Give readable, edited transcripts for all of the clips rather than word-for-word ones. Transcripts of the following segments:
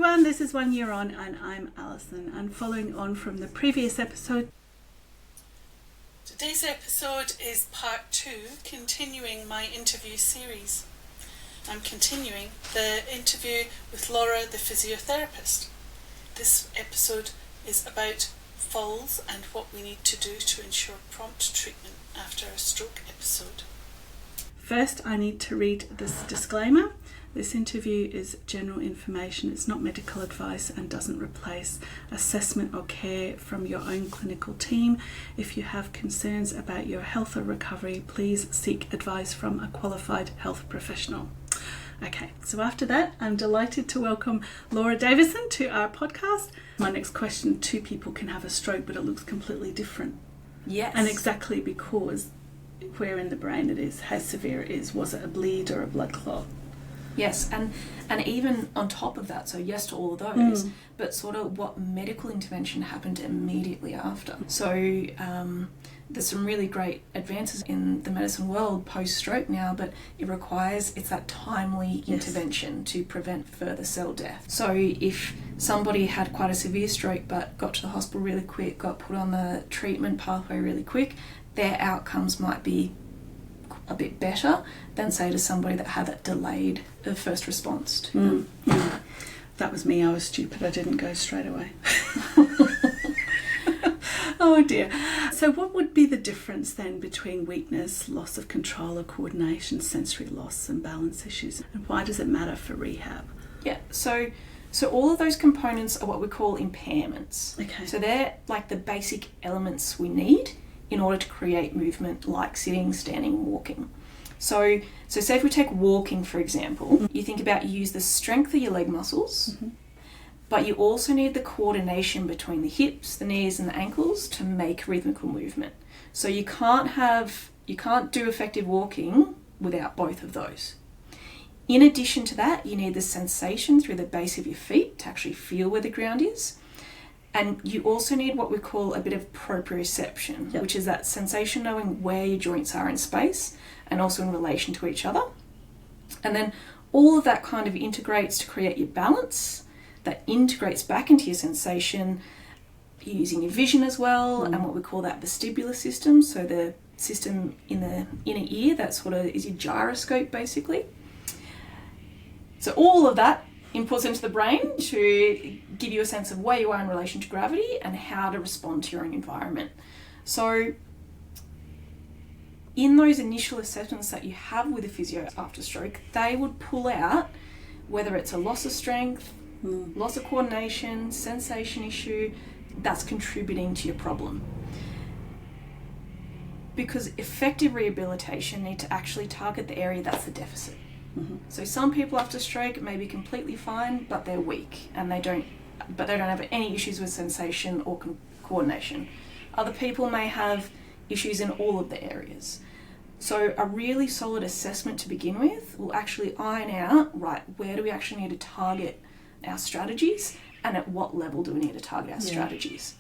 everyone, this is 1 year on and I'm Alison, and following on from the previous episode. Today's episode is part 2, continuing my interview series. I'm continuing the interview with Laura, the physiotherapist. This episode is about falls and what we need to do to ensure prompt treatment after a stroke episode. First, I need to read this disclaimer. This interview is general information, it's not medical advice and doesn't replace assessment or care from your own clinical team. If you have concerns about your health or recovery, please seek advice from a qualified health professional. Okay, so after that, I'm delighted to welcome Laura Davison to our podcast. My next question, 2 people can have a stroke, but it looks completely different. Yes. And exactly because where in the brain it is, how severe it is, was it a bleed or a blood clot? Yes, and even on top of that, so yes to all of those, but sort of what medical intervention happened immediately after. So there's some really great advances in the medicine world post-stroke now, but it's that timely intervention to prevent further cell death. So if somebody had quite a severe stroke but got to the hospital really quick, got put on the treatment pathway really quick, their outcomes might be a bit better than, say, to somebody that had that delayed first response to them. That was me. I was stupid. I didn't go straight away. Oh dear. So what would be the difference then between weakness, loss of control or coordination, sensory loss and balance issues? And why does it matter for rehab? Yeah, so all of those components are what we call impairments. Okay. So they're like the basic elements we need in order to create movement like sitting, standing, walking. So say if we take walking, for example, you think about you use the strength of your leg muscles, but you also need the coordination between the hips, the knees and the ankles to make rhythmical movement. So you can't do effective walking without both of those. In addition to that, you need the sensation through the base of your feet to actually feel where the ground is. And you also need what we call a bit of proprioception, which is that sensation knowing where your joints are in space and also in relation to each other. And then all of that kind of integrates to create your balance, that integrates back into your sensation. You're using your vision as well, and what we call that vestibular system, so the system in the inner ear, that sort of is your gyroscope basically. So all of that inputs into the brain to give you a sense of where you are in relation to gravity and how to respond to your own environment. So in those initial assessments that you have with a physio after stroke, they would pull out whether it's a loss of strength, loss of coordination, sensation issue that's contributing to your problem. Because effective rehabilitation need to actually target the area that's the deficit. So some people after stroke may be completely fine, but they're weak and they don't have any issues with sensation or coordination. Other people may have issues in all of the areas. So a really solid assessment to begin with will actually iron out, right, where do we actually need to target our strategies and at what level do we need to target our strategies.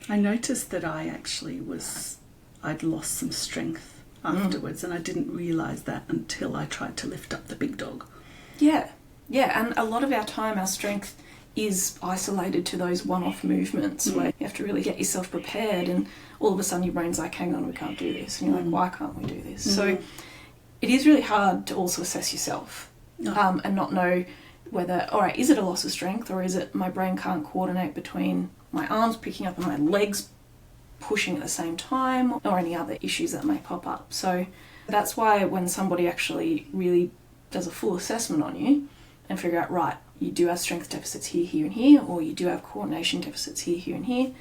I noticed that I'd lost some strength afterwards, and I didn't realise that until I tried to lift up the big dog. Yeah, and a lot of our time, our strength is isolated to those one-off movements where you have to really get yourself prepared, and all of a sudden your brain's like, hang on, we can't do this, and you're like, why can't we do this? So it is really hard to also assess yourself and not know whether, all right, is it a loss of strength, or is it my brain can't coordinate between my arms picking up and my legs pushing at the same time, or any other issues that may pop up. So that's why when somebody actually really does a full assessment on you and figure out, right, you do have strength deficits here, here and here, or you do have coordination deficits here, here and here,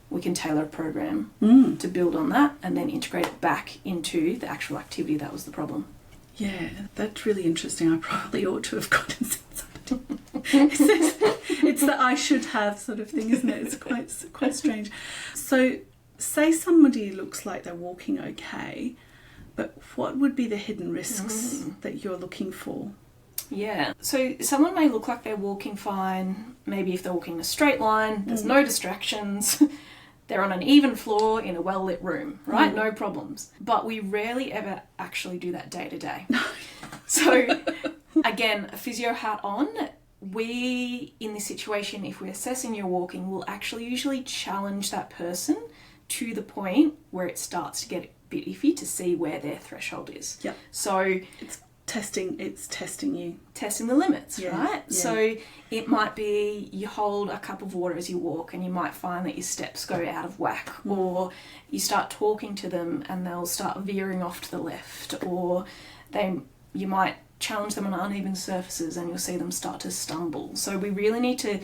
we can tailor a program to build on that and then integrate it back into the actual activity that was the problem. Yeah, that's really interesting. I probably ought to have gotten somebody. It's the I should have sort of thing, isn't it? It's quite strange. So say somebody looks like they're walking okay, but what would be the hidden risks that you're looking for? Yeah, so someone may look like they're walking fine. Maybe if they're walking in a straight line, there's no distractions, they're on an even floor in a well-lit room, right? No problems. But we rarely ever actually do that day to day. So again, a physio hat on, we, in this situation, if we're assessing your walking, will actually usually challenge that person to the point where it starts to get a bit iffy to see where their threshold is. Yep. So It's testing you. testing the limits, Yeah, right? yeah. So it might be you hold a cup of water as you walk and you might find that your steps go out of whack, or you start talking to them and they'll start veering off to the left, or you might challenge them on uneven surfaces and you'll see them start to stumble. So we really need to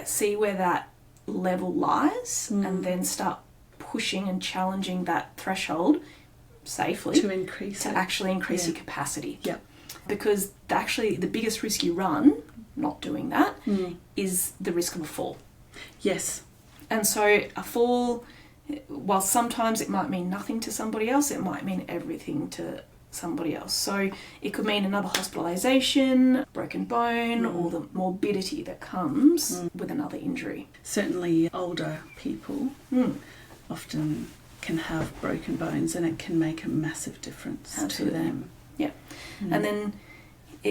see where that level lies and then start pushing and challenging that threshold safely To actually increase your capacity. Yeah. Because actually the biggest risk you run not doing that is the risk of a fall. Yes. And so a fall, while sometimes it might mean nothing to somebody else, it might mean everything to somebody else. So it could mean another hospitalisation, broken bone, or the morbidity that comes with another injury. Certainly older people often can have broken bones, and it can make a massive difference to them. Yeah. And then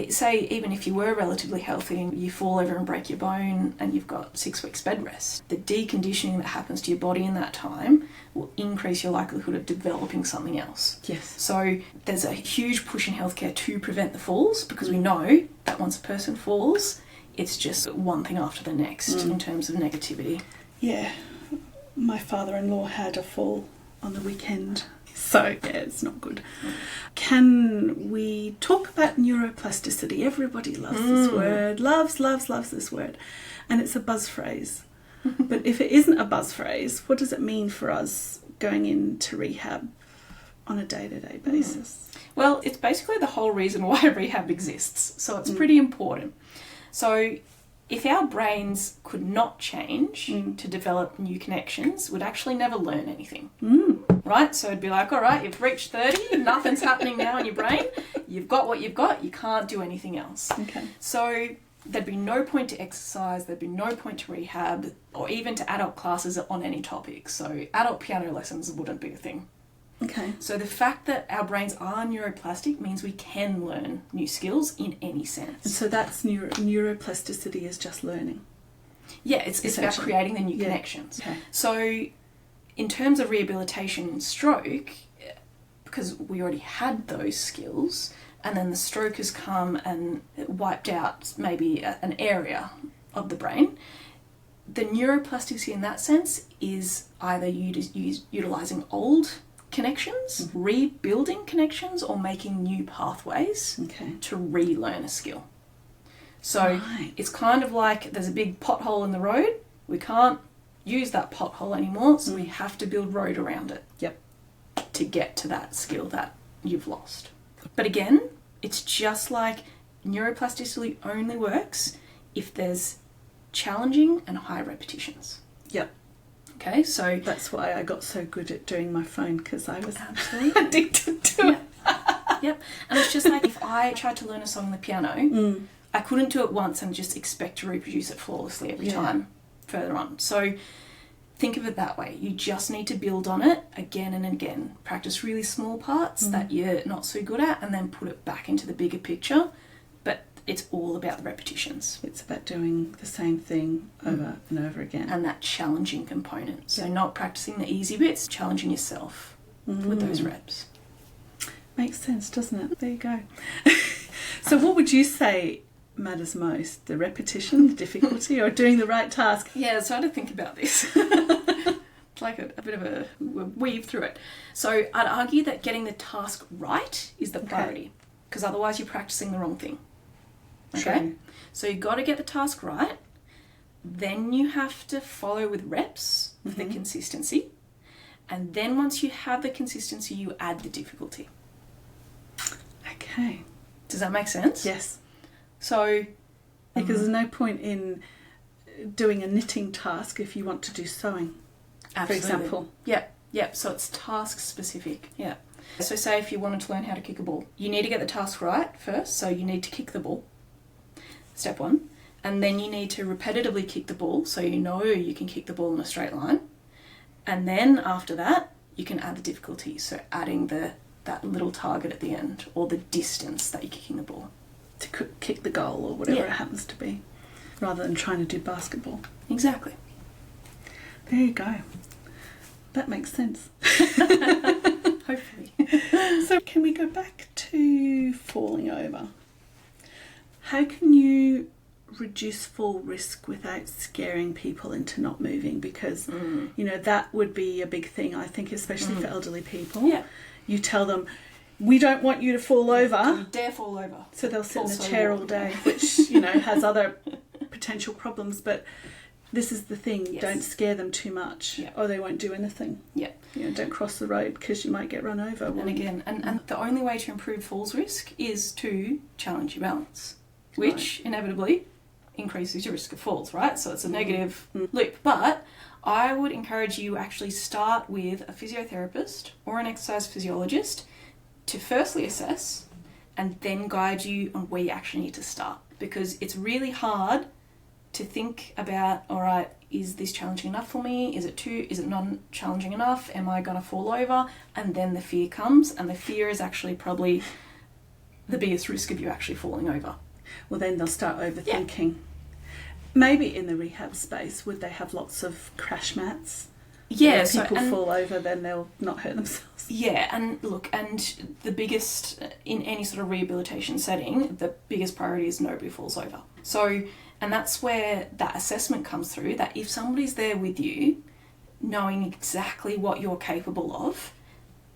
say even if you were relatively healthy and you fall over and break your bone and you've got 6 weeks bed rest, the deconditioning that happens to your body in that time will increase your likelihood of developing something else. Yes. So there's a huge push in healthcare to prevent the falls, because we know that once a person falls, it's just one thing after the next in terms of negativity. Yeah. My father-in-law had a fall on the weekend. So, yeah, it's not good. Can we talk about neuroplasticity? Everybody loves this word. Loves this word. And it's a buzz phrase. But if it isn't a buzz phrase, what does it mean for us going into rehab on a day-to-day basis? Well, it's basically the whole reason why rehab exists. So it's pretty important. So if our brains could not change to develop new connections, we'd actually never learn anything. Right? So it'd be like, all right, you've reached 30, nothing's happening now in your brain. You've got what you've got, you can't do anything else. Okay. So there'd be no point to exercise, there'd be no point to rehab, or even to adult classes on any topic. So adult piano lessons wouldn't be a thing. Okay. So the fact that our brains are neuroplastic means we can learn new skills in any sense. And so that's neuroplasticity is just learning. Yeah, it's about creating the new connections. Okay. So in terms of rehabilitation in stroke, because we already had those skills, and then the stroke has come and wiped out maybe an area of the brain, the neuroplasticity in that sense is either utilising old connections, rebuilding connections, or making new pathways to relearn a skill. So it's kind of like there's a big pothole in the road. We can't use that pothole anymore, so we have to build road around it. Yep. To get to that skill that you've lost. But again, it's just like neuroplasticity only works if there's challenging and high repetitions. Yep. Okay, so That's why I got so good at doing my phone, because I was absolutely addicted to it. Yep. And it's just like if I tried to learn a song on the piano, I couldn't do it once and just expect to reproduce it flawlessly every time further on. So think of it that way. You just need to build on it again and again. Practice really small parts that you're not so good at, and then put it back into the bigger picture. But it's all about the repetitions. It's about doing the same thing over and over again. And that challenging component. So not practicing the easy bits, challenging yourself with those reps. Makes sense, doesn't it? There you go. So what would you say matters most? The repetition, the difficulty, or doing the right task? Yeah, so I had to think about this. It's like a bit of a weave through it. So I'd argue that getting the task right is the priority, because otherwise you're practicing the wrong thing. Okay? True. So you've got to get the task right. Then you have to follow with reps for the consistency. And then once you have the consistency, you add the difficulty. Okay. Does that make sense? Yes. So Because there's no point in doing a knitting task if you want to do sewing, for example. Yep. So it's task specific. Yeah. So say if you wanted to learn how to kick a ball, you need to get the task right first. So you need to kick the ball. Step 1. And then you need to repetitively kick the ball so you know you can kick the ball in a straight line. And then after that, you can add the difficulty. So adding that little target at the end, or the distance that you're kicking the ball. To kick the goal or whatever it happens to be. rather than trying to do basketball. Exactly. There you go. That makes sense. Hopefully. So can we go back to falling over? How can you reduce fall risk without scaring people into not moving? Because, you know, that would be a big thing, I think, especially for elderly people. Yeah. You tell them, we don't want you to fall over. Don't you dare fall over. So they'll sit in the Also chair all walk. day, which, you know, has other potential problems. But this is the thing, Yes. don't scare them too much, Yeah. or they won't do anything. Yeah. You know, don't cross the road because you might get run over. And again, and the only way to improve falls risk is to challenge your balance, which inevitably increases your risk of falls, right? So it's a negative loop. But I would encourage you actually start with a physiotherapist or an exercise physiologist to firstly assess and then guide you on where you actually need to start. Because it's really hard to think about, all right, is this challenging enough for me? Is it not challenging enough? Am I going to fall over? And then the fear comes, and the fear is actually probably the biggest risk of you actually falling over. Well, then they'll start overthinking. Maybe in the rehab space, would they have lots of crash mats? Yeah, If people fall over, then they'll not hurt themselves. Yeah, and look, and the biggest, in any sort of rehabilitation setting, the biggest priority is nobody falls over. So, and that's where that assessment comes through, that if somebody's there with you, knowing exactly what you're capable of,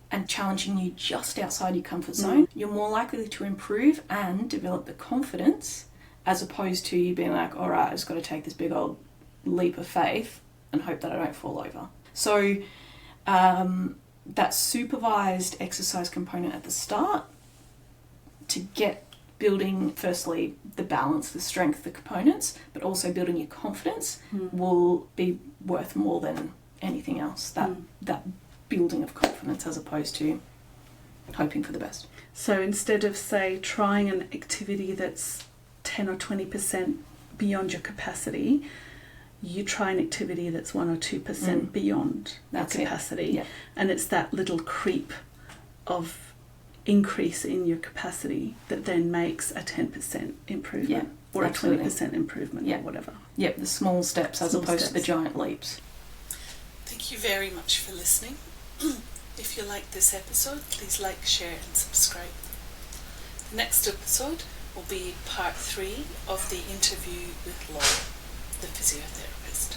and challenging you just outside your comfort zone, you're more likely to improve and develop the confidence, as opposed to you being like, all right, I've just got to take this big old leap of faith and hope that I don't fall over. So that supervised exercise component at the start to get building, firstly, the balance, the strength, the components, but also building your confidence will be worth more than anything else. That building of confidence as opposed to hoping for the best. So instead of, say, trying an activity that's 10 or 20% beyond your capacity, you try an activity that's 1 or 2% beyond that capacity. Yeah. And it's that little creep of increase in your capacity that then makes a 10% improvement or absolutely. a 20% improvement or whatever. Yep, the small steps as opposed to the giant leaps. Thank you very much for listening. If you liked this episode, please like, share and subscribe. The next episode will be part 3 of the interview with Laura, the physiotherapist.